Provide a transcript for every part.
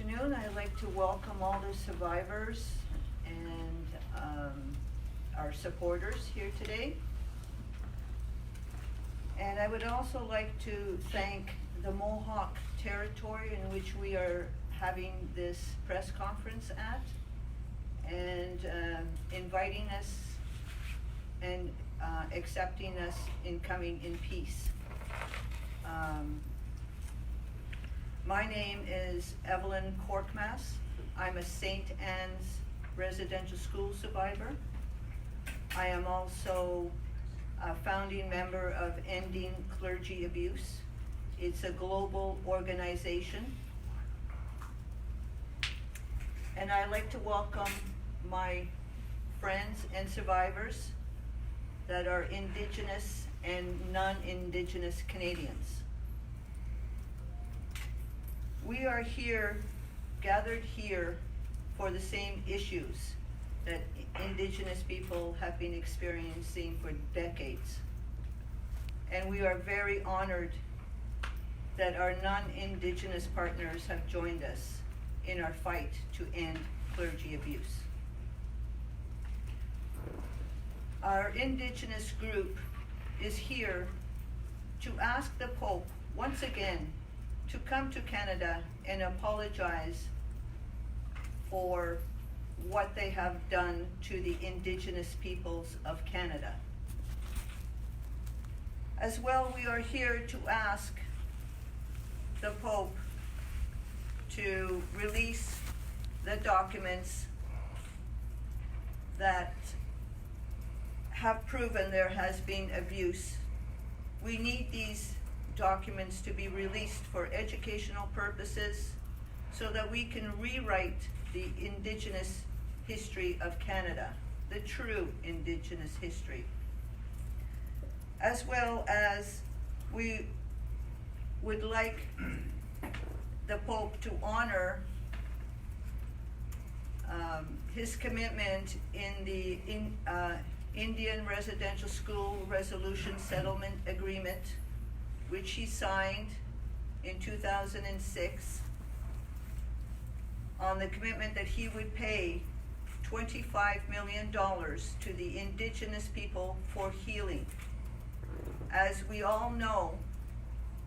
afternoon. I'd like to welcome all the survivors and our supporters here today. And I would also like to thank the Mohawk territory in which we are having this press conference at, and inviting us and accepting us in coming in peace. My name is Evelyn Korkmas. I'm a St. Anne's residential school survivor. I am also a founding member of Ending Clergy Abuse. It's a global organization. And I'd like to welcome my friends and survivors that are Indigenous and non-Indigenous Canadians. We are here, gathered here, for the same issues that Indigenous people have been experiencing for decades. And we are very honored that our non-Indigenous partners have joined us in our fight to end clergy abuse. Our Indigenous group is here to ask the Pope once again to come to Canada and apologize for what they have done to the Indigenous peoples of Canada. As well, we are here to ask the Pope to release the documents that have proven there has been abuse. We need these documents to be released for educational purposes so that we can rewrite the Indigenous history of Canada, the true Indigenous history. As well as we would like the Pope to honor his commitment in the Indian Residential School Resolution Settlement Agreement, which he signed in 2006, on the commitment that he would pay $25 million to the Indigenous people for healing. As we all know,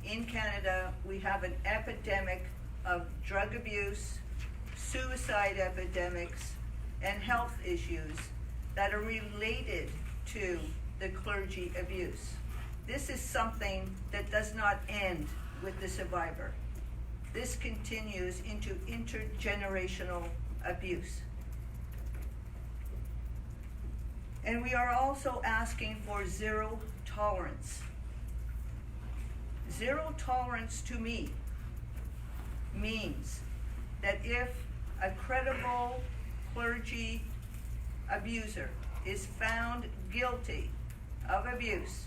in Canada, we have an epidemic of drug abuse, suicide epidemics, and health issues that are related to the clergy abuse. This is something that does not end with the survivor. This continues into intergenerational abuse. And we are also asking for zero tolerance. Zero tolerance to me means that if a credible clergy abuser is found guilty of abuse,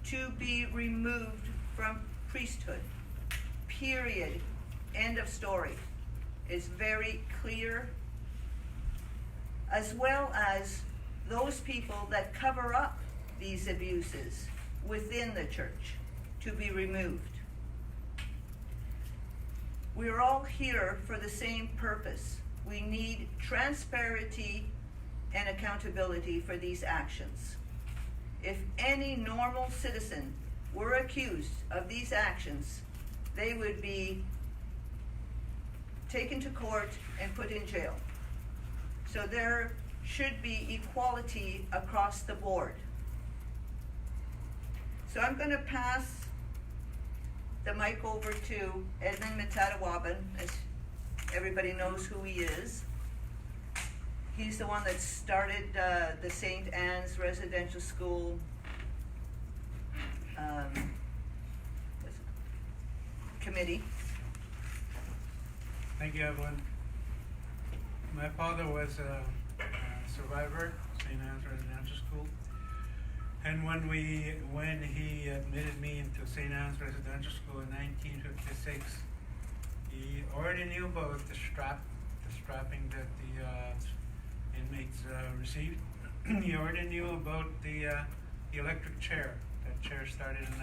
to be removed from priesthood. Period. End of story. It's very clear. As well as those people that cover up these abuses within the church, to be removed. We're all here for the same purpose. We need transparency and accountability for these actions. If any normal citizen were accused of these actions, they would be taken to court and put in jail. So there should be equality across the board. So I'm going to pass the mic over to Edmund Matatawaban, as everybody knows who he is. He's the one that started the St. Anne's Residential School committee. Thank you, Evelyn. My father was a survivor, St. Anne's Residential School. And when he admitted me into St. Anne's Residential School in 1956, he already knew about the strapping that the inmates received. He already knew about the electric chair. That chair started in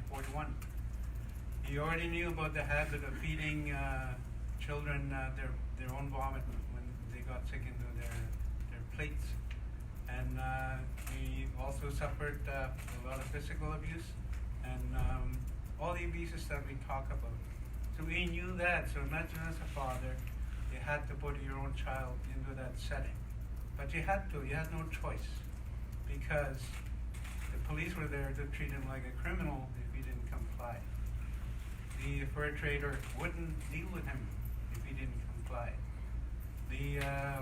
1941. He already knew about the habit of feeding children their own vomit when they got sick into their plates. And we also suffered a lot of physical abuse and all the abuses that we talk about. So we knew that. So imagine as a father, you had to put your own child into that setting. But you had no choice, because the police were there to treat him like a criminal if he didn't comply. The fur trader wouldn't deal with him if he didn't comply. The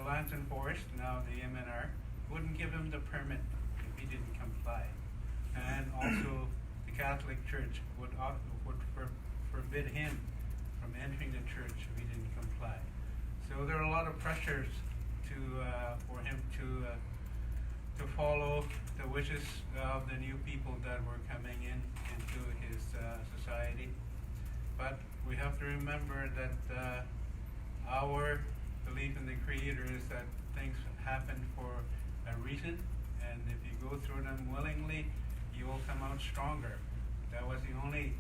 Lands and Forest, now the MNR, wouldn't give him the permit if he didn't comply. And also the Catholic Church would forbid him from entering the church if he didn't comply. So there are a lot of pressures for him to follow the wishes of the new people that were coming into his society. But we have to remember that our belief in the Creator is that things happen for a reason, and if you go through them willingly, you will come out stronger. That was the only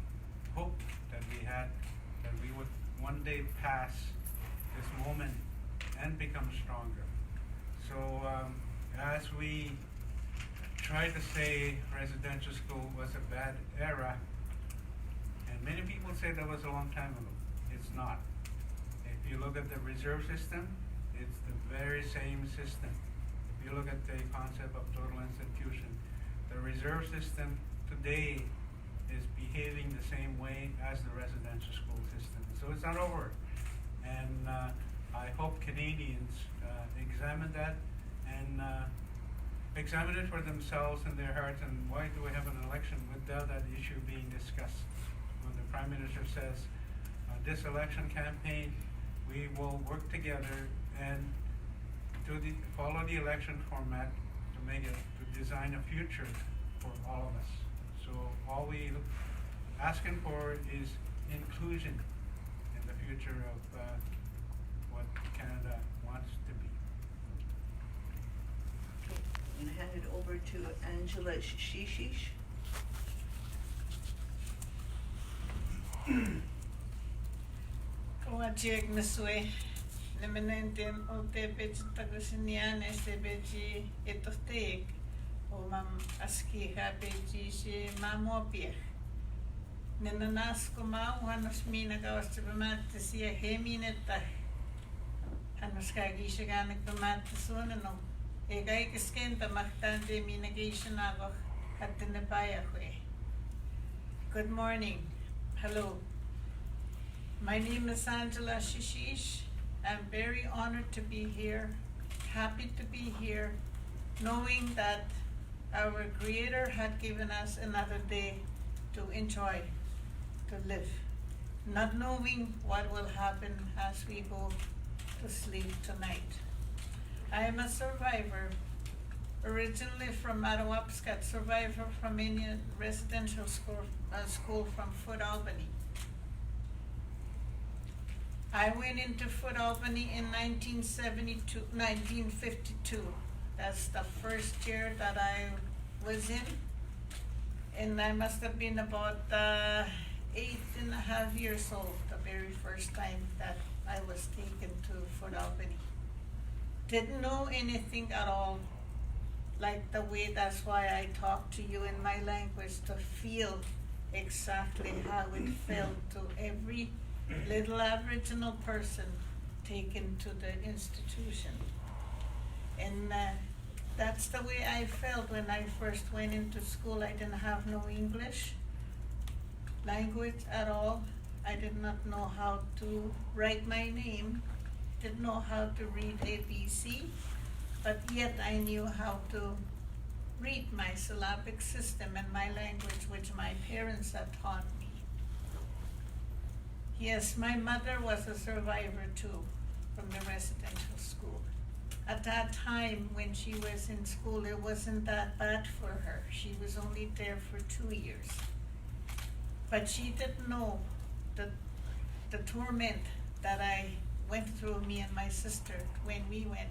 hope that we had, that we would one day pass this moment and become stronger. So as we try to say residential school was a bad era, and many people say that was a long time ago. It's not. If you look at the reserve system, it's the very same system. If you look at the concept of total institution, the reserve system today is behaving the same way as the residential school system. So it's not over. And I hope Canadians examine that and examine it for themselves in their hearts. And why do we have an election without that issue being discussed? When the Prime Minister says, this election campaign, we will work together and follow the election format to design a future for all of us. So all we asking for is inclusion in the future of what Canada wants to be. Okay, I'm gonna hand it over to Angela Shishish. Kawajig naswe namanentin o tepech tagasinian estebeji etosteik o mam aski hapeji si mamopia. Nenanas ko mau hanos mina kawas pemate si hemineta hanos kagi siganek pemate sunano e gai keskenta mahtante mina gishanagok hatinepaya hwe. Good morning. Hello. My name is Angela Shishish. I'm very honored to be here, happy to be here, knowing that our Creator had given us another day to enjoy, to live, not knowing what will happen as we go to sleep tonight. I am a survivor, originally from Mattawapskat, survivor from Indian residential school from Fort Albany. I went into Fort Albany in 1952. That's the first year that I was in. And I must have been about 8.5 years old, the very first time that I was taken to Fort Albany. Didn't know anything at all, like the way that's why I talk to you in my language, to feel exactly how it felt to every little Aboriginal person taken to the institution. And that's the way I felt when I first went into school. I didn't have no English language at all. I did not know how to write my name, didn't know how to read ABC, but yet I knew how to read my syllabic system and my language, which my parents had taught me. Yes, my mother was a survivor too from the residential school. At that time when she was in school, it wasn't that bad for her. She was only there for 2 years. But she didn't know the torment that I went through, me and my sister, when we went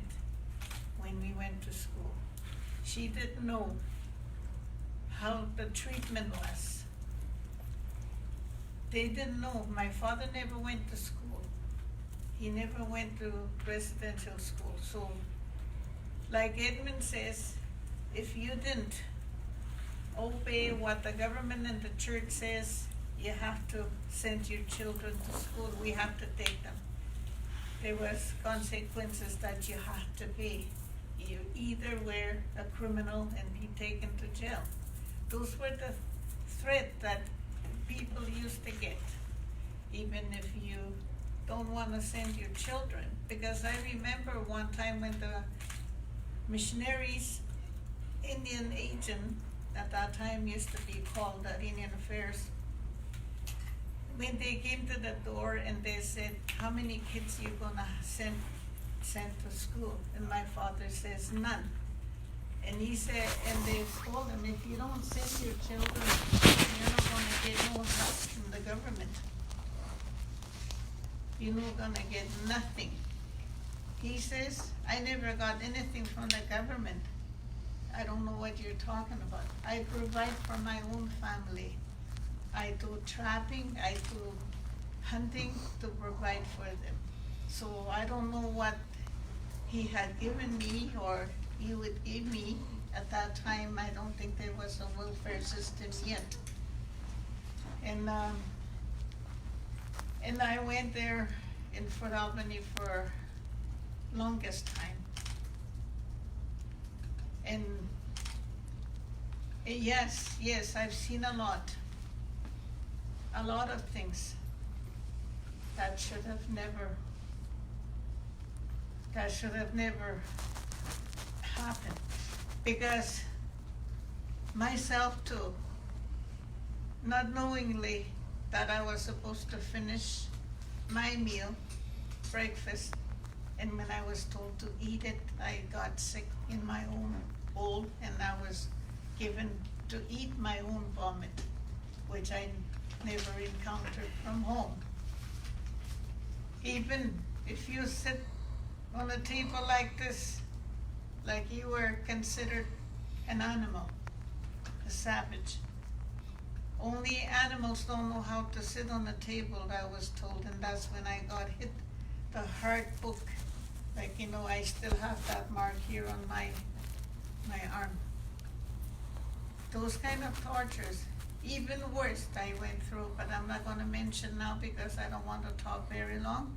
to school. She didn't know how the treatment was. They didn't know. My father never went to school. He never went to residential school. So, like Edmund says, if you didn't obey what the government and the church says, you have to send your children to school. We have to take them. There was consequences that you have to pay. You either were a criminal and be taken to jail. Those were the threat that people used to get, even if you don't want to send your children. Because I remember one time when the missionaries, Indian agent at that time used to be called the Indian Affairs, when they came to the door and they said, how many kids you gonna send to school? And my father says, none. And he said, and they told him, if you don't send your children, you're not gonna get no help from the government. You're not gonna get nothing. He says, I never got anything from the government. I don't know what you're talking about. I provide for my own family. I do trapping, I do hunting to provide for them. So I don't know what he had given me or he would give me. At that time, I don't think there was a welfare system yet. And I went there in Fort Albany for longest time. And yes, I've seen a lot of things that should have never happened. Because myself too, not knowingly that I was supposed to finish my meal, breakfast, and when I was told to eat it, I got sick in my own bowl and I was given to eat my own vomit, which I never encountered from home. Even if you sit on a table like this, like you were considered an animal, a savage. Only animals don't know how to sit on a table, I was told, and that's when I got hit the hard book. Like, I still have that mark here on my arm. Those kind of tortures. Even worse I went through, but I'm not going to mention now because I don't want to talk very long.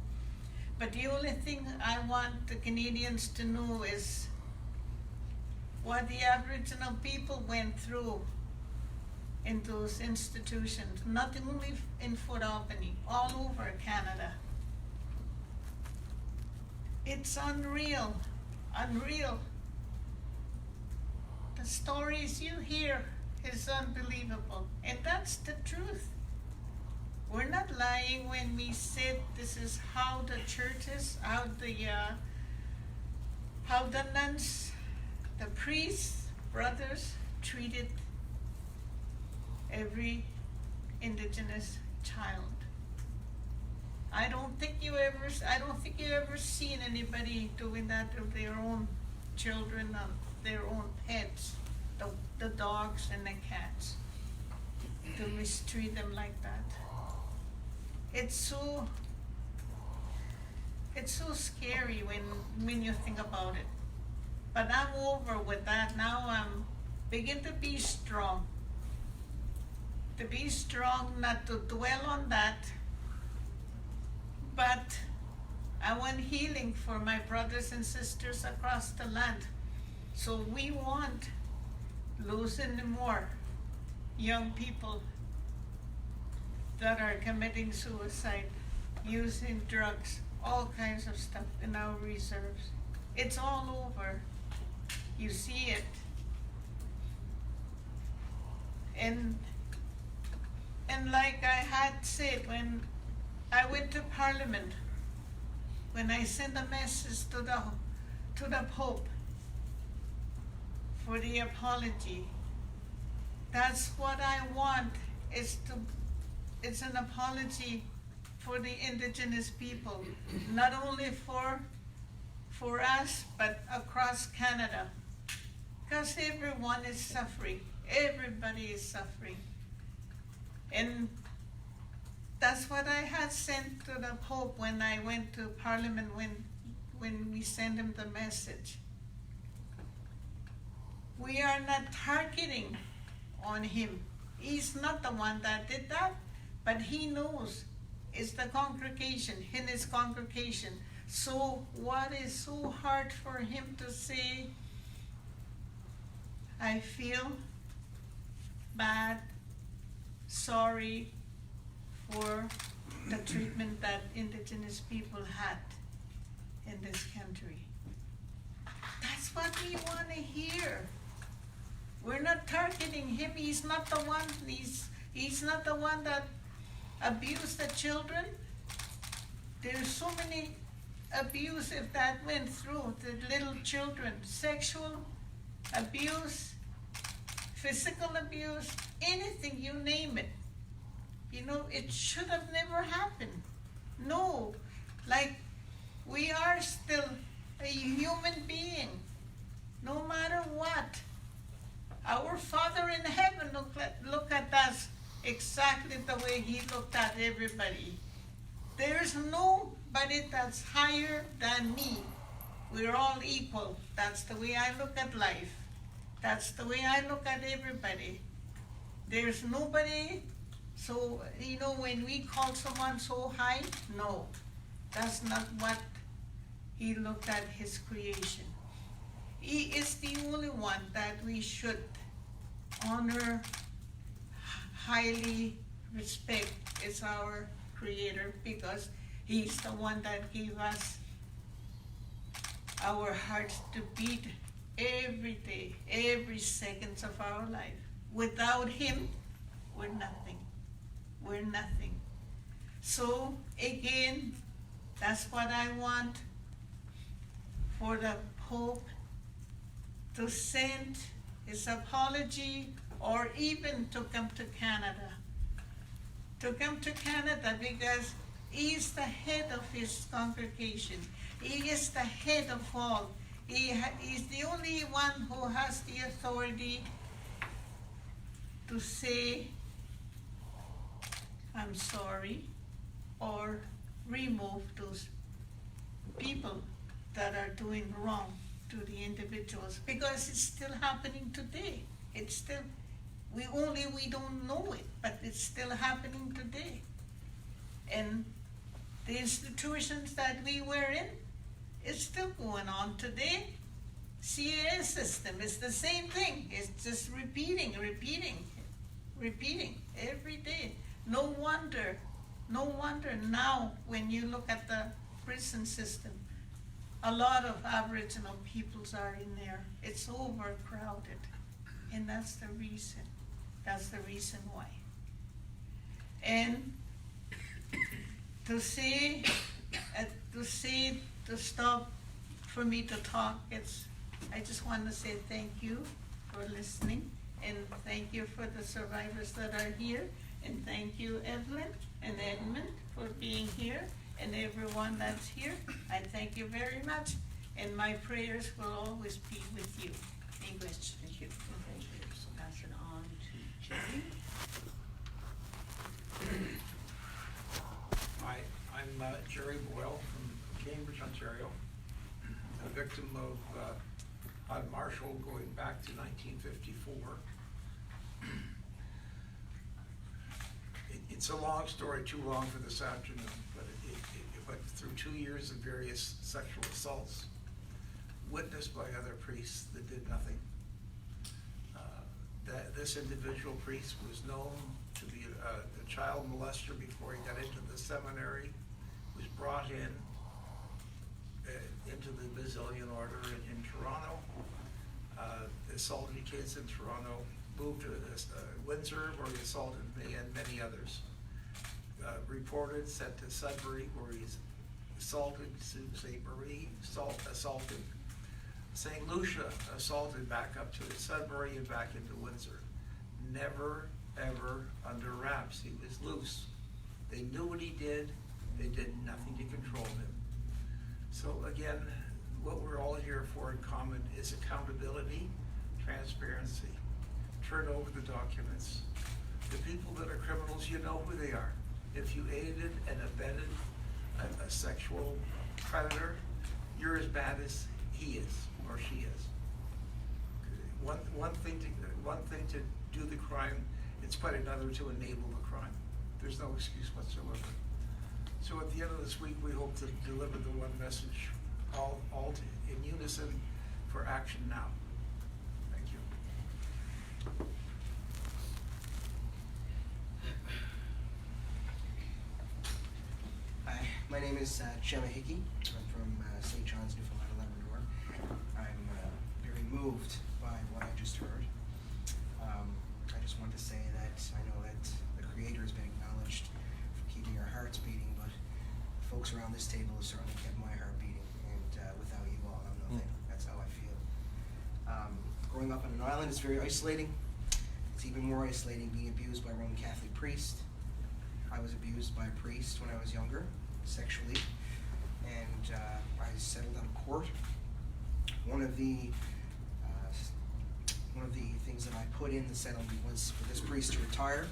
But the only thing I want the Canadians to know is what the Aboriginal people went through in those institutions, not only in Fort Albany, all over Canada. It's unreal. The stories you hear is unbelievable, and that's the truth. We're not lying when we said this is how the churches, how the nuns, the priests, brothers treated every Indigenous child. I don't think you ever seen anybody doing that to their own children, their own pets, the dogs and the cats, to mistreat them like that. It's so scary when you think about it. But I'm over with that now. I'm begin to be strong. To be strong, not to dwell on that. But I want healing for my brothers and sisters across the land. So we want losing more young people that are committing suicide, using drugs, all kinds of stuff in our reserves. It's all over. You see it. And like I had said when I went to Parliament, when I sent a message to the Pope for the apology, that's what I want, it's an apology for the Indigenous people, not only for us, but across Canada. Because everyone is suffering, everybody is suffering. And that's what I had sent to the Pope when I went to Parliament when we sent him the message. We are not targeting on him. He's not the one that did that, but he knows it's the congregation, in his congregation. So what is so hard for him to say, I feel bad, sorry for the treatment that indigenous people had in this country. That's what we want to hear. We're not targeting him. He's not the one. He's not the one that abused the children. There's so many abuses that went through the little children: sexual abuse, physical abuse, anything, you name it. You know, it should have never happened. No, like, we are still a human being, no matter what. Our Father in heaven look at us exactly the way he looked at everybody. There's nobody that's higher than me. We're all equal. That's the way I look at life. That's the way I look at everybody. There's nobody, so, you know, when we call someone so high, no, that's not what he looked at his creation. He is the only one that we should honor, highly respect. Is our Creator, because he's the one that gave us our hearts to beat every day, every second of our life. Without him, we're nothing. We're nothing. So again, that's what I want for the Pope to send his apology, or even to come to Canada. To come to Canada, because he's the head of his congregation. He is the head of all. He's the only one who has the authority to say, I'm sorry, or remove those people that are doing wrong to the individuals, because it's still happening today. It's still, we don't know it, but it's still happening today. And the institutions that we were in, it's still going on today. CAS system is the same thing. It's just repeating every day. No wonder now when you look at the prison system, a lot of Aboriginal peoples are in there. It's overcrowded, and that's the reason. That's the reason why. And to stop for me to talk, I just want to say thank you for listening, and thank you for the survivors that are here, and thank you, Evelyn and Edmund, for being here, and everyone that's here. I thank you very much, and my prayers will always be with you. English. Thank you. Thank you. So pass it on to Jerry. Hi, I'm Jerry Boyle from Cambridge, Ontario, a victim of Todd Marshall going back to 1954. It's a long story, too long for this afternoon, but but through 2 years of various sexual assaults witnessed by other priests that did nothing. This individual priest was known to be a child molester before he got into the seminary, was brought into the Basilian Order in Toronto, assaulted kids in Toronto, moved to Windsor where he assaulted me and many others. Reported, sent to Sudbury where he's assaulted, Sault Ste. Marie, assaulted, St. Lucia assaulted back up to Sudbury and back into Windsor. Never, ever under wraps. He was loose. They knew what he did. They did nothing to control him. So again, what we're all here for in common is accountability, transparency. Turn over the documents. The people that are criminals, you know who they are. if you aided and abetted a sexual predator, you're as bad as he is or she is. One thing to do the crime, it's quite another to enable the crime. There's no excuse whatsoever. So at the end of this week, we hope to deliver the one message, all in unison for action now. Thank you. Hi, my name is Gemma Hickey. I'm from St. John's, Newfoundland, Labrador. I'm very moved by what I just heard. I just want to say that I know that the Creator has been acknowledged for keeping our hearts beating, but folks around this table have certainly kept my heart beating, and without you all, I'm nothing. That's how I feel. Growing up on an island is very isolating. It's even more isolating being abused by a Roman Catholic priest. I was abused by a priest when I was younger, sexually, and I settled out of court. One of the things that I put in the settlement was for this priest to retire,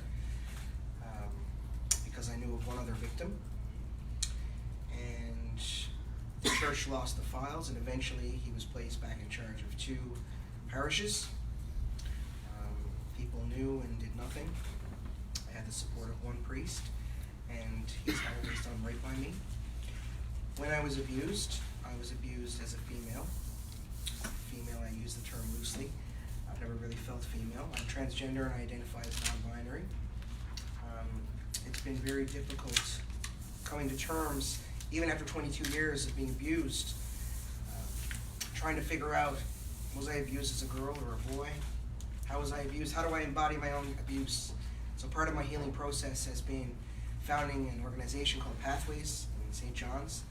because I knew of one other victim. And the church lost the files, and eventually he was placed back in charge of 2 parishes. People knew and did nothing. I had the support of one priest, and he's always done right by me. When I was abused as a female. Female, I use the term loosely. I've never really felt female. I'm transgender and I identify as non-binary. It's been very difficult coming to terms, even after 22 years of being abused, trying to figure out, was I abused as a girl or a boy? How was I abused? How do I embody my own abuse? So part of my healing process has been founding an organization called Pathways in St. John's,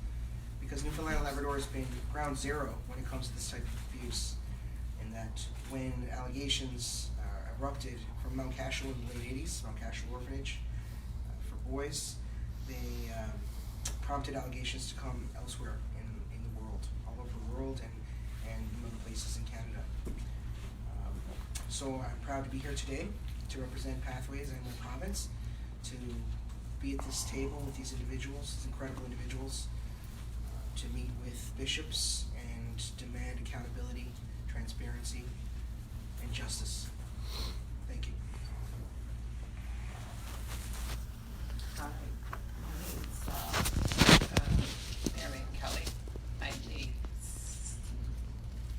because Newfoundland and Labrador has been ground zero when it comes to this type of abuse. And that when allegations erupted from Mount Cashel in the late 80s, Mount Cashel Orphanage for boys, they prompted allegations to come elsewhere in the world, all over the world and in other places in Canada. So I'm proud to be here today to represent Pathways and my province, to be at this table with these individuals, these incredible individuals, to meet with bishops and demand accountability, transparency, and justice. Thank you. Hi, my name's Marion Kelly.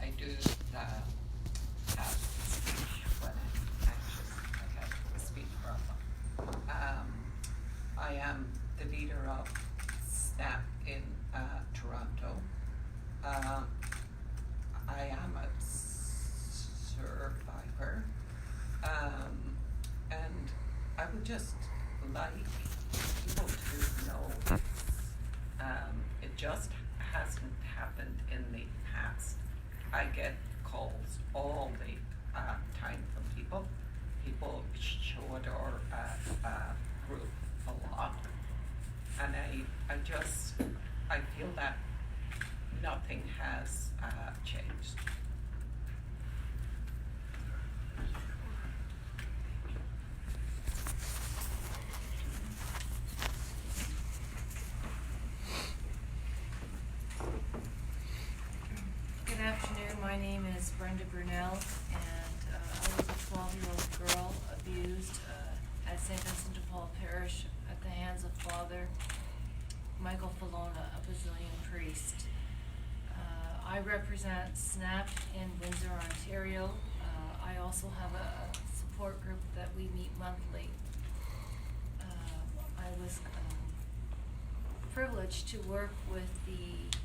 I do have speech when I'm anxious. I have a speech problem. I am the leader of SNAP in Toronto. I am a survivor, and I would just like people to know it just hasn't happened in the past. I get calls all the time from people. People show our group a lot, and I feel that nothing has changed. Good afternoon, my name is Brenda Brunel, and I was a 12-year-old girl abused at St. Vincent de Paul Parish at the hands of Father Michael Falona, a Basilian priest. I represent SNAP in Windsor, Ontario. I also have a support group that we meet monthly. I was privileged to work with the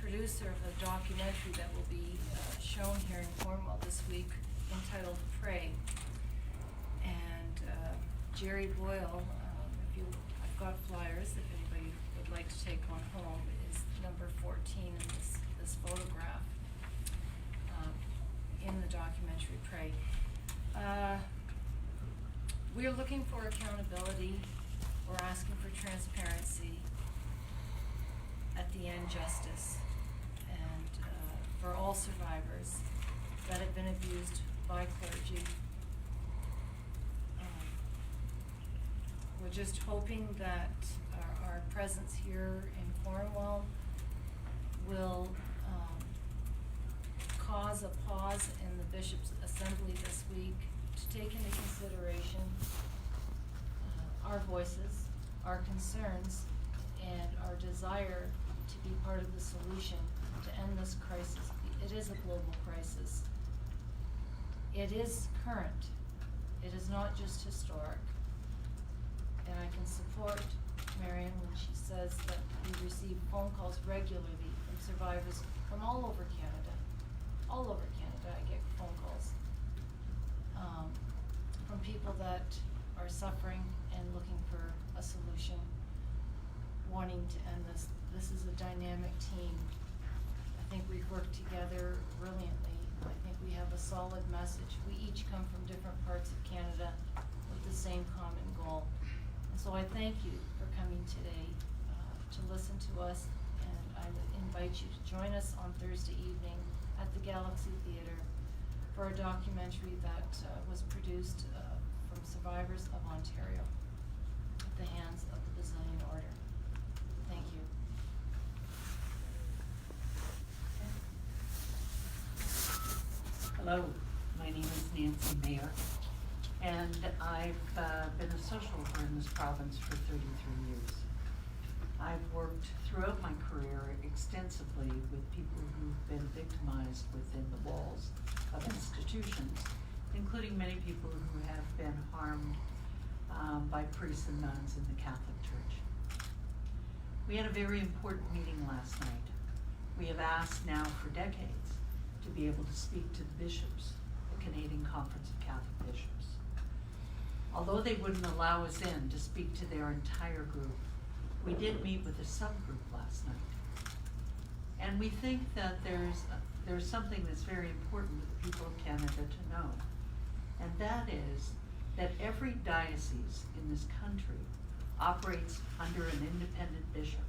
producer of a documentary that will be shown here in Cornwall this week, entitled Pray. And Jerry Boyle, I've got flyers if anybody would like to take one home, is number 14 in this photograph in the documentary Pray. We're looking for accountability, we're asking for transparency, at the end justice, and for all survivors that have been abused by clergy, which just hoping that our presence here in Cornwall will cause a pause in the Bishop's Assembly this week to take into consideration our voices, our concerns, and our desire to be part of the solution to end this crisis. It is a global crisis. It is current. It is not just historic. And I can support Marion when she says that we receive phone calls regularly from survivors from all over Canada. All over Canada, I get phone calls from people that are suffering and looking for a solution, wanting to end this. This is a dynamic team. I think we've worked together brilliantly. I think we have a solid message. We each come from different parts of Canada with the same common goal. And so I thank you for coming today to listen to us, and I would invite you to join us on Thursday evening at the Galaxy Theatre for a documentary that was produced from survivors of Ontario at the hands of the Basilian Order. Thank you. Hello, my name is Nancy Mayer, and I've been a social worker in this province for 33 years. I've worked throughout my career extensively with people who've been victimized within the walls of institutions, including many people who have been harmed by priests and nuns in the Catholic Church. We had a very important meeting last night. We have asked now for decades to be able to speak to the bishops, the Canadian Conference of Catholic Bishops. Although they wouldn't allow us in to speak to their entire group, we did meet with a subgroup last night. And we think that there's something that's very important for the people of Canada to know. And that is that every diocese in this country operates under an independent bishop.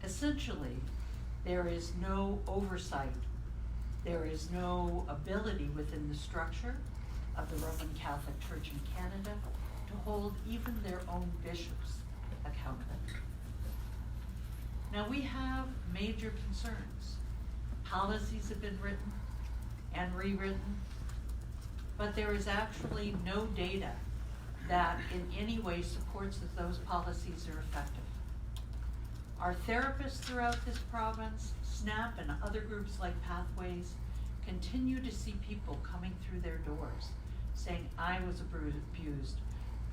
Essentially, there is no oversight, there is no ability within the structure of the Roman Catholic Church in Canada to hold even their own bishops accountable. Now we have major concerns. Policies have been written and rewritten, but there is actually no data that in any way supports that those policies are effective. Our therapists throughout this province, SNAP and other groups like Pathways, continue to see people coming through their doors saying, I was abused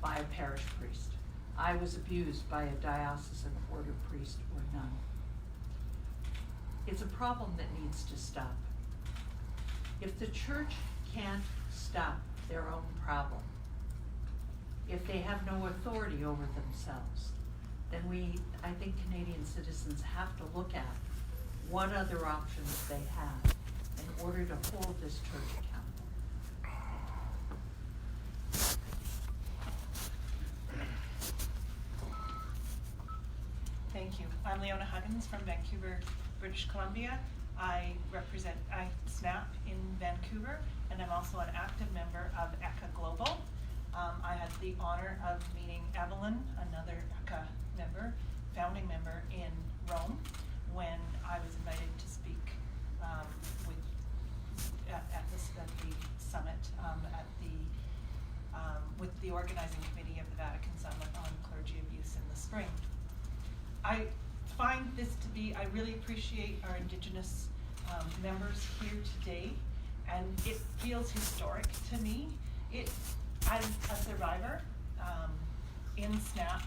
by a parish priest. I was abused by a diocesan order priest or nun. It's a problem that needs to stop. If the church can't stop their own problem, if they have no authority over themselves, then I think Canadian citizens have to look at what other options they have in order to hold this church accountable. Thank you. I'm Leona Huggins from Vancouver, British Columbia. I represent SNAP in Vancouver, and I'm also an active member of ECA Global. I had the honor of meeting Evelyn, another ECA member, founding member in Rome, when I was invited to speak at the summit with the organizing committee of the Vatican Summit on clergy abuse in the spring. I find this to be, I really appreciate our Indigenous members here today, and it feels historic to me. As a survivor in SNAP,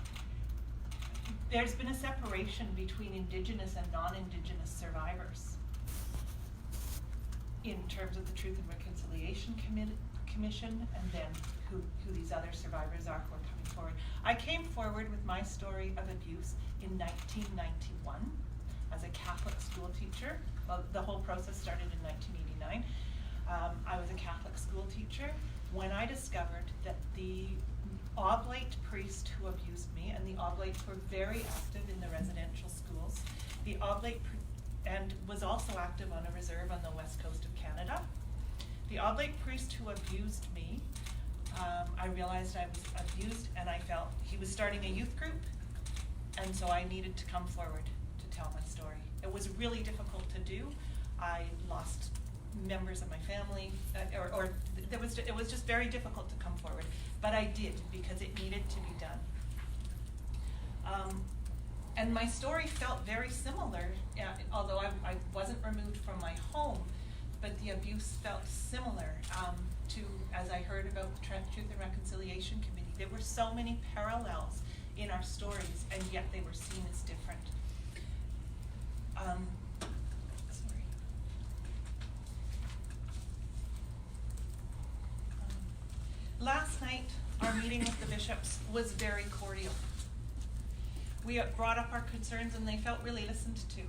there's been a separation between Indigenous and non-Indigenous survivors in terms of the Truth and Reconciliation Commission, and then who these other survivors are who are coming forward. I came forward with my story of abuse in 1991 as a Catholic school teacher. Well, the whole process started in 1989. I was a Catholic school teacher when I discovered that the oblate priest who abused me, and the oblates were very active in the residential schools, the oblate and was also active on a reserve on the west coast of Canada. The oblate priest who abused me I realized I was abused, and I felt he was starting a youth group, and so I needed to come forward to tell my story. It was really difficult to do. I lost members of my family, it was just very difficult to come forward, but I did because it needed to be done. And my story felt very similar, although I wasn't removed from my home, but the abuse felt similar to, as I heard about the Truth and Reconciliation Committee. There were so many parallels in our stories, and yet they were seen as different. Last night, our meeting with the bishops was very cordial. We brought up our concerns and they felt really listened to.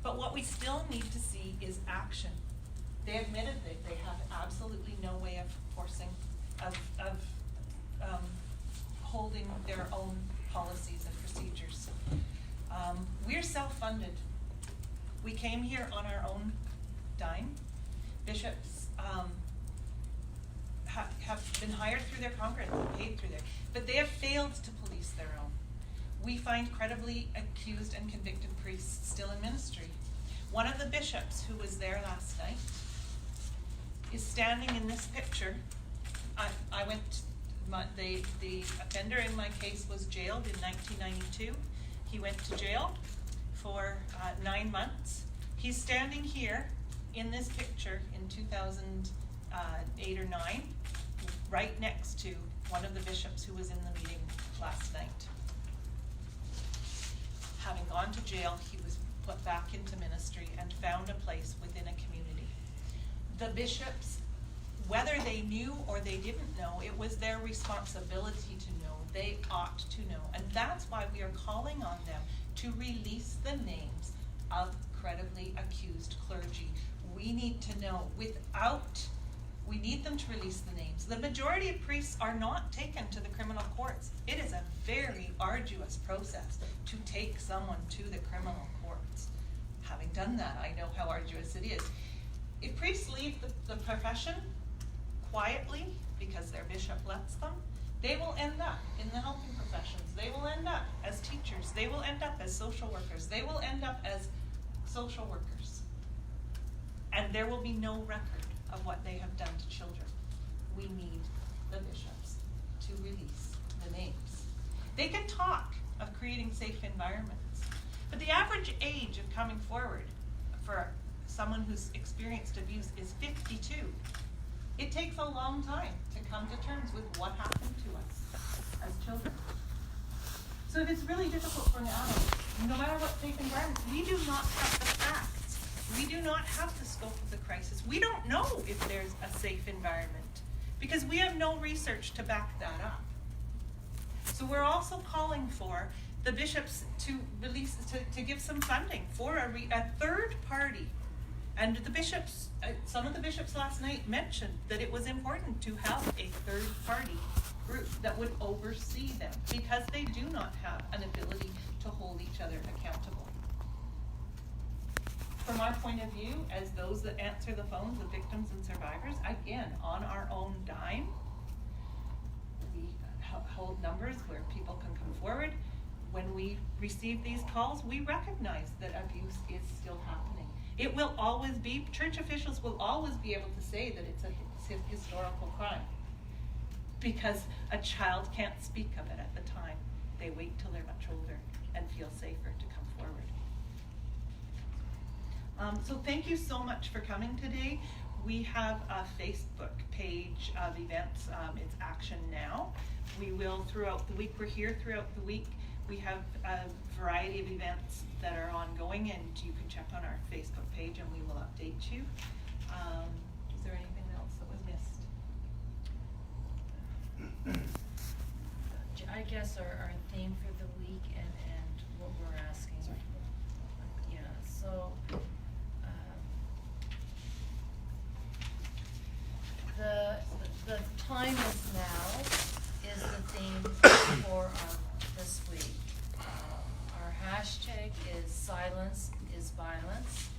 But what we still need to see is action. They admitted that they have absolutely no way of forcing, holding their own policies and procedures. We're self-funded. We came here on our own dime. Bishops have been hired through their Congress, paid through their, but they have failed to police their own. We find credibly accused and convicted priests still in ministry. One of the bishops who was there last night is standing in this picture. The offender in my case was jailed in 1992. He went to jail for 9 months. He's standing here in this picture in 2008 or 9, right next to one of the bishops who was in the meeting last night. Having gone to jail, he was put back into ministry and found a place within a community. The bishops, whether they knew or they didn't know, it was their responsibility to know. They ought to know. And that's why we are calling on them to release the names of credibly accused clergy. We need to know we need them to release the names. The majority of priests are not taken to the criminal courts. It is a very arduous process to take someone to the criminal courts. Having done that, I know how arduous it is. If priests leave the profession quietly because their bishop lets them, they will end up in the helping professions. They will end up as teachers. They will end up as social workers. They will end up as social workers. And there will be no record of what they have done to children. We need the bishops to release the names. They can talk of creating safe environments, but the average age of coming forward for someone who's experienced abuse is 52. It takes a long time to come to terms with what happened to us as children. So if it's really difficult for an adult, no matter what safe environment, we do not have the facts. We do not have the scope of the crisis. We don't know if there's a safe environment because we have no research to back that up. So we're also calling for the bishops to release, to give some funding for a third party. And the bishops, some of the bishops last night mentioned that it was important to have a third party group that would oversee them because they do not have an ability to hold each other accountable. From our point of view, as those that answer the phones of victims and survivors, again, on our own dime, we hold numbers where people can come forward. When we receive these calls, we recognize that abuse is still happening. It will always be, church officials will always be able to say that it's a historical crime because a child can't speak of it at the time. They wait till they're much older and feel safer to come forward. So thank you so much for coming today. We have a Facebook page of events. It's Action Now. We will, throughout the week, we're here throughout the week. We have a variety of events that are ongoing, and you can check on our Facebook page and we will update you. Is there anything else that was missed? I guess our theme for the week and what we're asking. Yeah, so the time is now is the theme for this week. Our hashtag is silence is violence.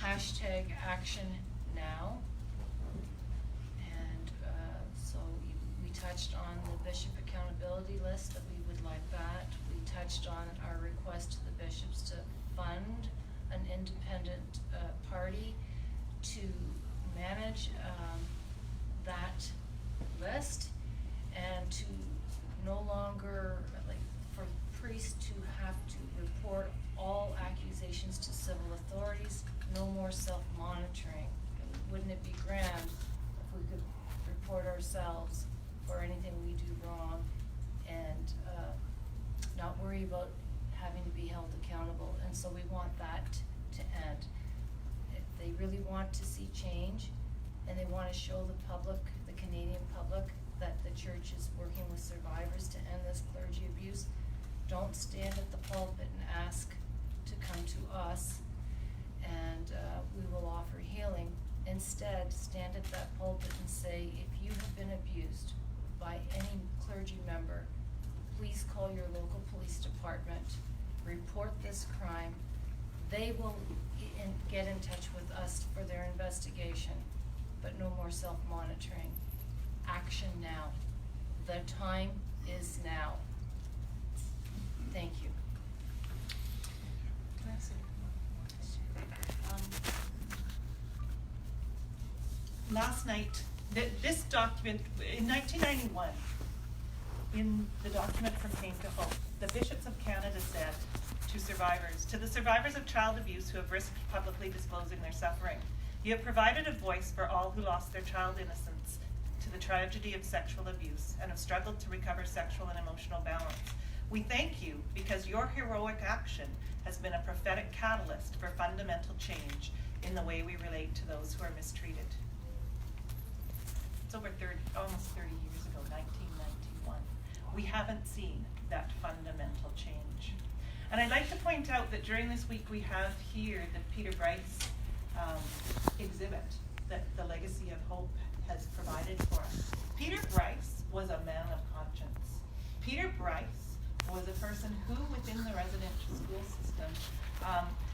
Hashtag action now. And touched on the bishop accountability list, that we would like that. We touched on our request to the bishops to fund an independent party to manage that list, and to no longer, like, for priests to have to report all accusations to civil authorities, no more self-monitoring. Wouldn't it be grand if we could report ourselves for anything we do wrong and not worry about having to be held accountable? And so we want that to end. If they really want to see change, and they want to show the public, the Canadian public, that the church is working with survivors to end this clergy abuse, don't stand at the pulpit and ask to come to us and we will offer healing. Instead, stand at that pulpit and say, if you have been abused by any clergy member, please call your local police department, report this crime. They will get in touch with us for their investigation, but no more self-monitoring. Action now. The time is now. Thank you. Last night, this document, in 1991, in the document From Pain to Hope, the bishops of Canada said to the survivors of child abuse who have risked publicly disclosing their suffering, you have provided a voice for all who lost their child innocence to the tragedy of sexual abuse and have struggled to recover sexual and emotional balance. We thank you because your heroic action has been a prophetic catalyst for fundamental change in the way we relate to those who are mistreated. It's over almost 30 years ago, 1991. We haven't seen that fundamental change. And I'd like to point out that during this week we have here the Peter Bryce exhibit that the Legacy of Hope has provided for us. Peter Bryce was a man of conscience. Peter Bryce was a person who, within the residential school system,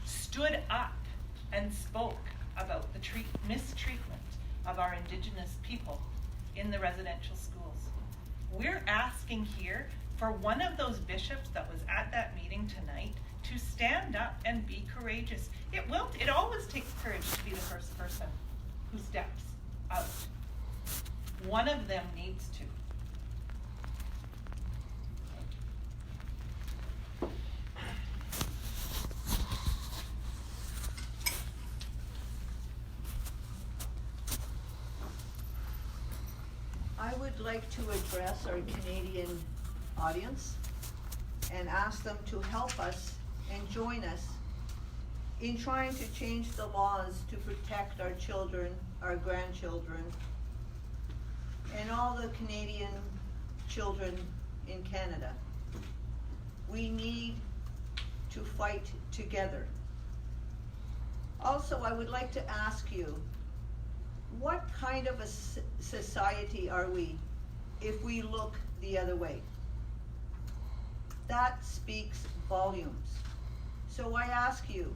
stood up and spoke about the mistreatment of our Indigenous people in the residential schools. We're asking here for one of those bishops that was at that meeting tonight to stand up and be courageous. It always takes courage to be the first person who steps out. One of them needs to. I would like to address our Canadian audience and ask them to help us and join us in trying to change the laws to protect our children, our grandchildren, and all the Canadian children in Canada. We need to fight together. Also, I would like to ask you, what kind of a society are we if we look the other way? That speaks volumes. So I ask you,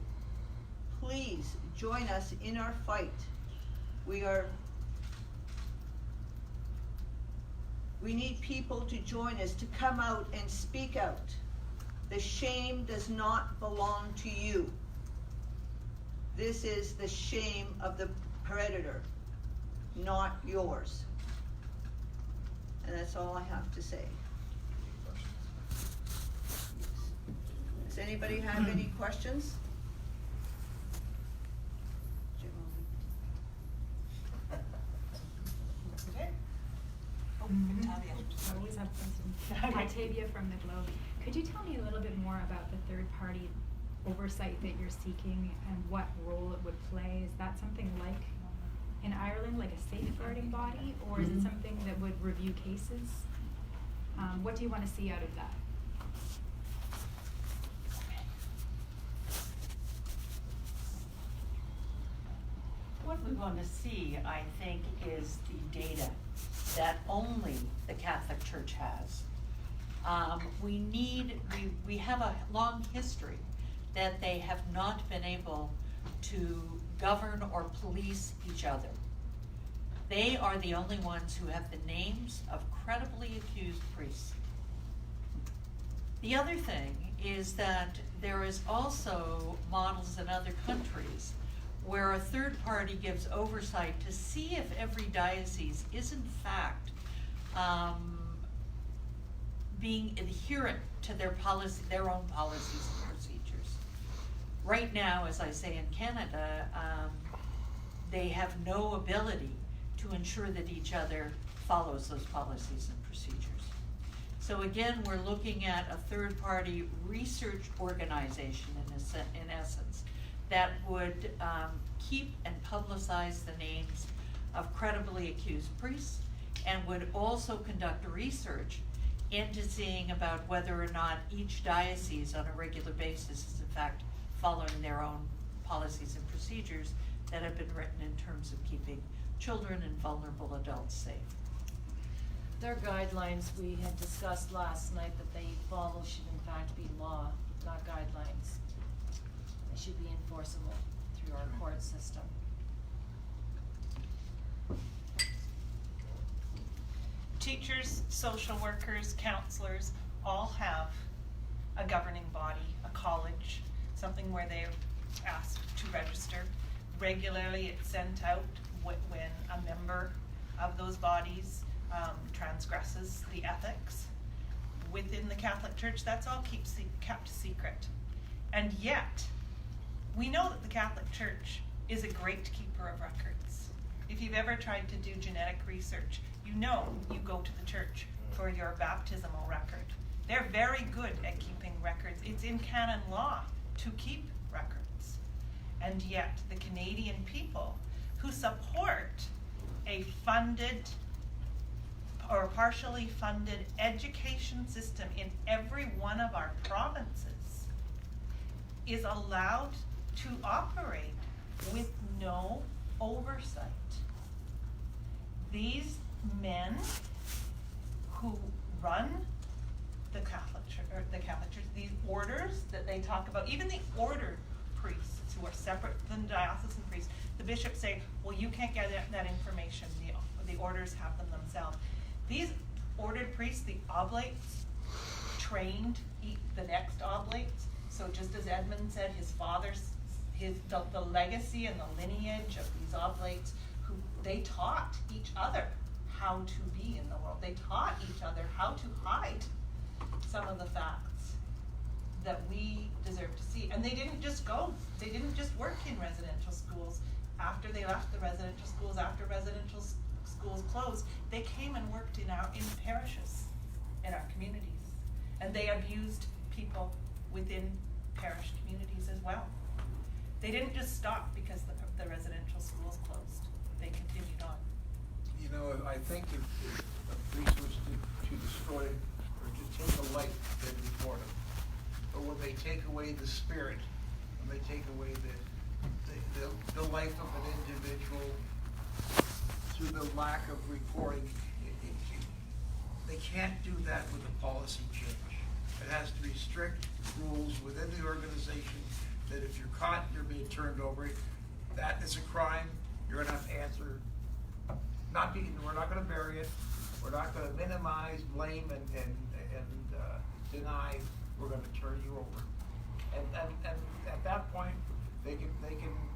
please join us in our fight. We need people to join us, to come out and speak out. The shame does not belong to you. This is the shame of the predator, not yours. And that's all I have to say. Does anybody have any questions? Okay. I always have questions. Octavia from the Globe. Could you tell me a little bit more about the third-party oversight that you're seeking and what role it would play? Is that something like in Ireland, like a safeguarding body, or is it something that would review cases? What do you want to see out of that? What we want to see, I think, is the data that only the Catholic Church has. We have a long history that they have not been able to govern or police each other. They are the only ones who have the names of credibly accused priests. The other thing is that there is also models in other countries where a third party gives oversight to see if every diocese is in fact being adherent to their own policies and procedures. Right now, as I say in Canada, they have no ability to ensure that each other follows those policies and procedures. So again, we're looking at a third-party research organization in essence that would keep and publicize the names of credibly accused priests and would also conduct research into seeing about whether or not each diocese on a regular basis is in fact following their own policies and procedures that have been written in terms of keeping children and vulnerable adults safe. Their guidelines we had discussed last night that they follow should in fact be law, not guidelines. They should be enforceable through our court system. Teachers, social workers, counselors all have a governing body, a college, something where they're asked to register. Regularly it's sent out when a member of those bodies transgresses the ethics within the Catholic Church. That's all kept secret. And yet, we know that the Catholic Church is a great keeper of records. If you've ever tried to do genetic research, you know you go to the church for your baptismal record. They're very good at keeping records. It's in canon law to keep records. And yet, the Canadian people who support a funded or partially funded education system in every one of our provinces is allowed to operate with no oversight. These men who run the Catholic Church, these orders that they talk about, even the ordered priests who are separate than diocesan priests, the bishops say, well, you can't get that information. The orders have them themselves. These ordered priests, the oblates, trained the next oblates. So just as Edmund said, his father's, the legacy and the lineage of these oblates, who they taught each other how to be in the world. They taught each other how to hide some of the facts that we deserve to see. And they didn't just work in residential schools after they left the residential schools, after residential schools closed. They came and worked in parishes, in our communities. And they abused people within parish communities as well. They didn't just stop because the residential schools closed. They continued on. You know, I think if a priest was to destroy or to take a life, then report him. But when they take away the spirit, when they take away the life of an individual through the lack of reporting, they can't do that with a policy change. It has to be strict rules within the organization that if you're caught, you're being turned over. That is a crime. You're going to have to answer. We're not going to bury it. We're not going to minimize, blame, and deny. We're going to turn you over. And at that point, they can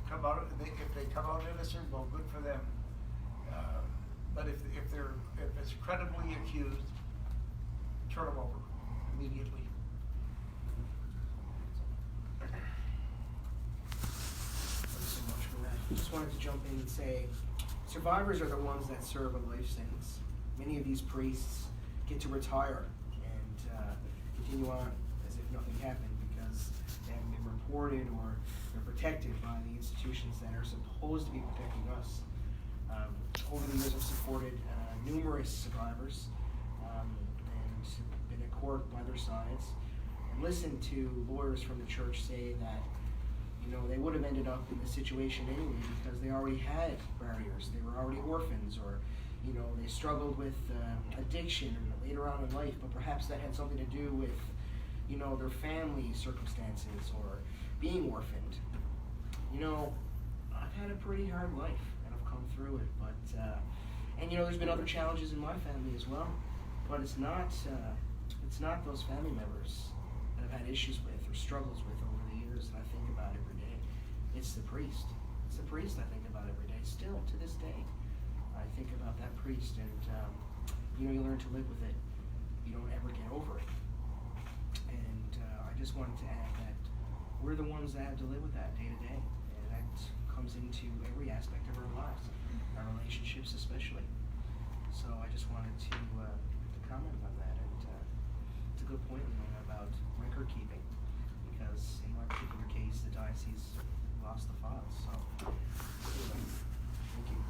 come out. If they come out innocent, well, good for them. But if it's credibly accused, turn them over immediately. Thanks so much for that. Just wanted to jump in and say, survivors are the ones that serve a life sentence. Many of these priests get to retire and continue on as if nothing happened because they haven't been reported or they're protected by the institutions that are supposed to be protecting us. Over the years, I've supported numerous survivors and been in court by their sides and listened to lawyers from the church say that, you know, they would have ended up in this situation anyway because they already had barriers. They were already orphans, or, you know, they struggled with addiction later on in life, but perhaps that had something to do with, you know, their family circumstances or being orphaned. You know, I've had a pretty hard life, and I've come gone through it, but and there's been other challenges in my family as well, but it's not those family members that I've had issues with or struggles with over the years that I think about every day. It's the priest. It's the priest I think about every day. Still to this day, I think about that priest, and you learn to live with it. You don't ever get over it. And I just wanted to add that we're the ones that have to live with that day to day, and that comes into every aspect of our lives, our relationships especially. So I just wanted to comment on that, and it's a good point, about record keeping, because in my particular case, the diocese lost the files. So anyway, thank you.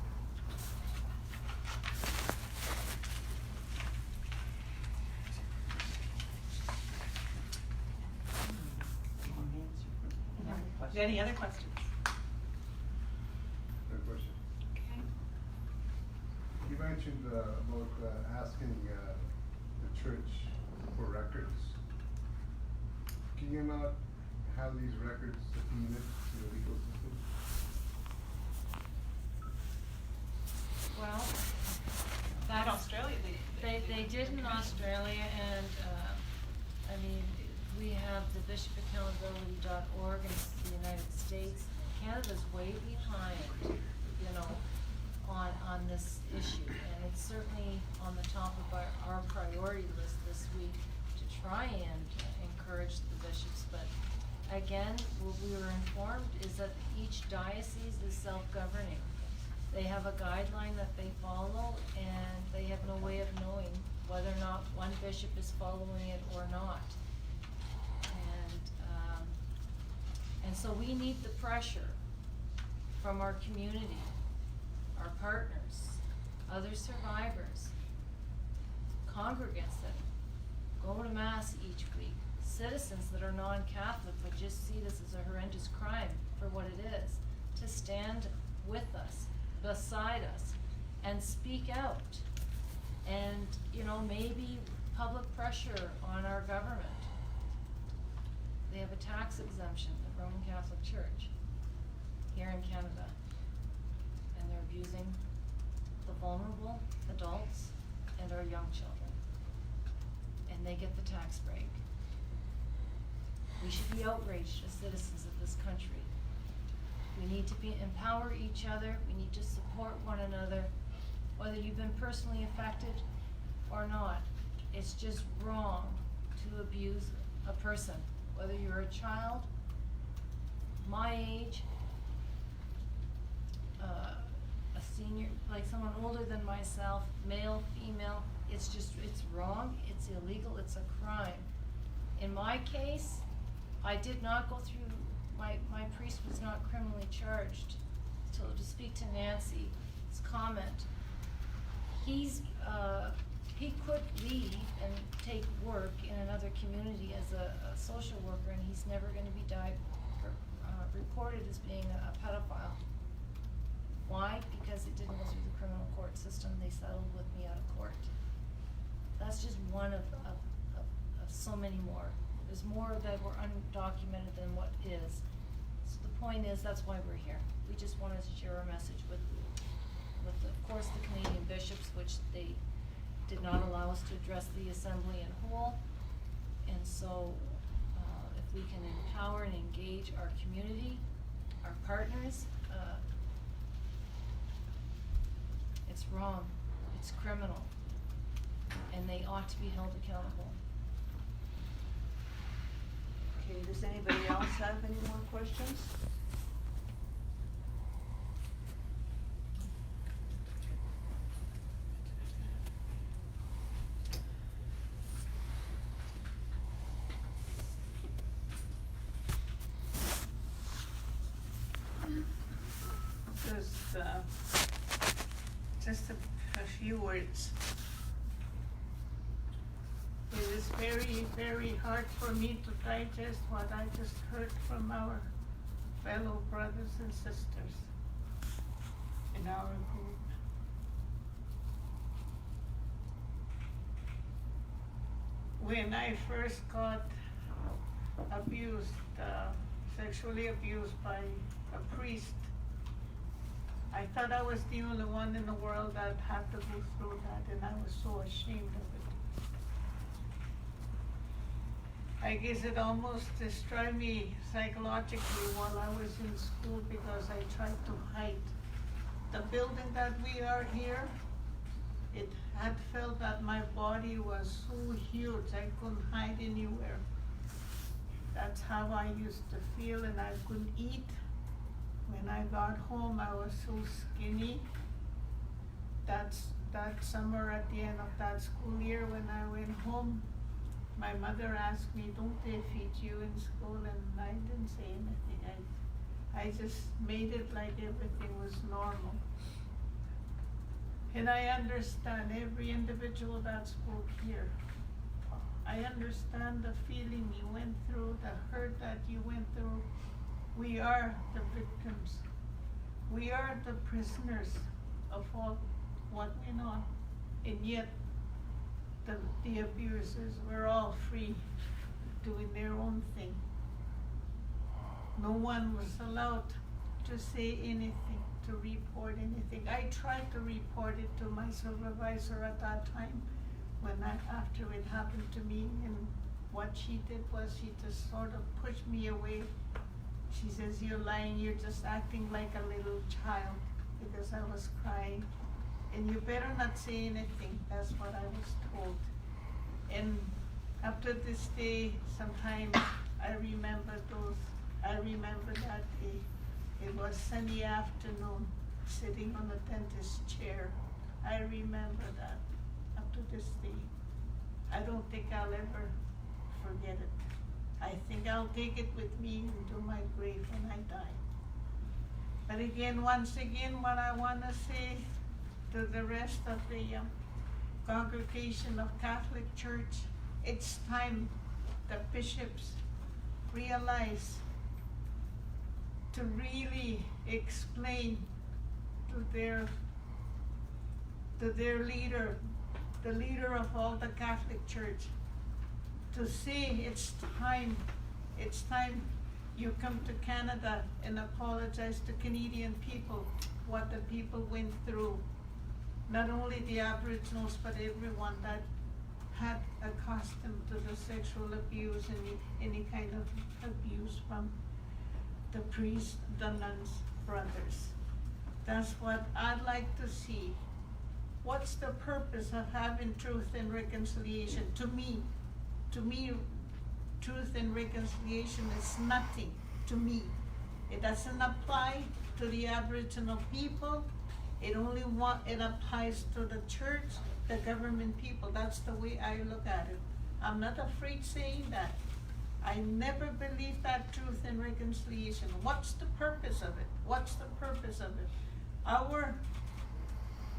Any other questions? Good question. Okay. You mentioned about asking the church for records. Can you not have these records subpoenaed to the legal system? Well, In that's, Australia, they did in Australia, and, we have the bishopaccountability.org in the United States. Canada's way behind, on this issue, and it's certainly on the top of our priority list this week to try and encourage the bishops. But again, what we were informed is that each diocese is self-governing. They have a guideline that they follow, and they have no way of knowing whether or not one bishop is following it or not. And so we need the pressure from our community, our partners, other survivors, congregants that go to Mass each week, citizens that are non-Catholic but just see this as a horrendous crime for what it is, to stand with us, beside us, and speak out. And, maybe public pressure on our government. They have a tax exemption, the Roman Catholic Church, here in Canada. And they're abusing the vulnerable adults and our young children. And they get the tax break. We should be outraged as citizens of this country. We need to empower each other. We need to support one another, whether you've been personally affected or not. It's just wrong to abuse a person, whether you're a child, my age, a senior, like someone older than myself, male, female. It's wrong, it's illegal, it's a crime. In my case, I did not go through, my priest was not criminally charged. So to speak to Nancy's comment, he could leave and take work in another community as a social worker, and he's never gonna be reported as being a pedophile. Why? Because it didn't go through the criminal court system. They settled with me out of court. That's just one of so many more. There's more that were undocumented than what is. So the point is, that's why we're here. We just wanted to share our message with of course, the Canadian bishops, which they did not allow us to address the assembly in whole. And so, if we can empower and engage our community, our partners, it's wrong, it's criminal, and they ought to be held accountable. Okay, does anybody else have any more questions? Just a few words. It is very, very hard for me to digest what I just heard from our fellow brothers and sisters in our group. When I first got abused, sexually abused by a priest, I I thought I was the only one in the world that had to go through that, and I was so ashamed of it. I guess it almost destroyed me psychologically while I was in school because I tried to hide. The building that we are here, it had felt that my body was so huge, I couldn't hide anywhere. That's how I used to feel, and I couldn't eat. When I got home, I was so skinny. That summer at the end of that school year, when I went home, my mother asked me, "Don't they feed you in school?" And I didn't say anything. I just made it like everything was normal. And I understand every individual that spoke here. I understand the feeling you went through, the hurt that you went through. We are the victims. We are the prisoners of all what went on. And yet, the abusers were all free, doing their own thing. No one was allowed to say anything, to report anything. I tried to report it to my supervisor at that time, after it happened to me, and what she did was she just sort of pushed me away. She says, "You're lying, you're just acting like a little child," because I was crying. "And you better not say anything," that's what I was told. And up to this day, sometimes I remember that day. It was sunny afternoon, sitting on a dentist's chair. I remember that up to this day. I don't think I'll ever forget it. I think I'll take it with me into my grave when I die. But again, once again, what I want to say to the rest of the congregation of Catholic Church, it's time the bishops realize to really explain to their leader, the leader of all the Catholic Church, to say it's time you come to Canada and apologize to Canadian people what the people went through. Not only the Aboriginals, but everyone that had accustomed to the sexual abuse and any kind of abuse from the priests, the nuns, brothers. That's what I'd like to see. What's the purpose of having truth and reconciliation? To me, truth and reconciliation is nothing to me. It doesn't apply to the Aboriginal people. It applies to the church, the government people. That's the way I look at it. I'm not afraid saying that. I never believed that truth and reconciliation. What's the purpose of it? What's the purpose of it? Our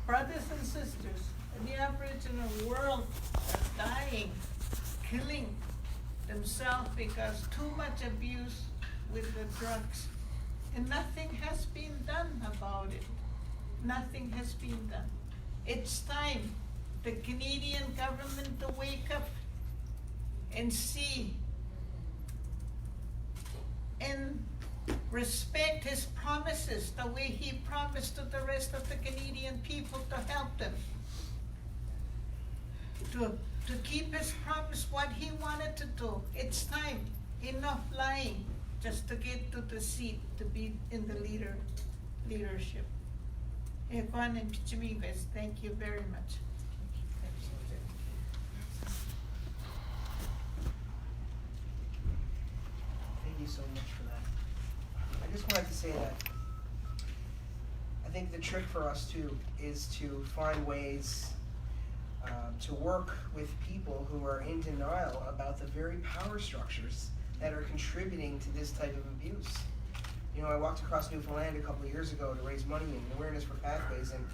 brothers and sisters in the Aboriginal world are dying, killing themselves because too much abuse with the drugs. And nothing has been done about it. Nothing has been done. It's time the Canadian government to wake up and see and respect his promises the way he promised to the rest of the Canadian people to help them. To keep his promise, what he wanted to do. It's time. Enough lying just to get to the seat, to be in the leadership. Juan and Pichimigues, thank you very much. Thank you so much for that. I just wanted to say that I think the trick for us too is to find ways to work with people who are in denial about the very power structures that are contributing to this type of abuse. You know, I walked across Newfoundland a couple of years ago to raise money and awareness for pathways, and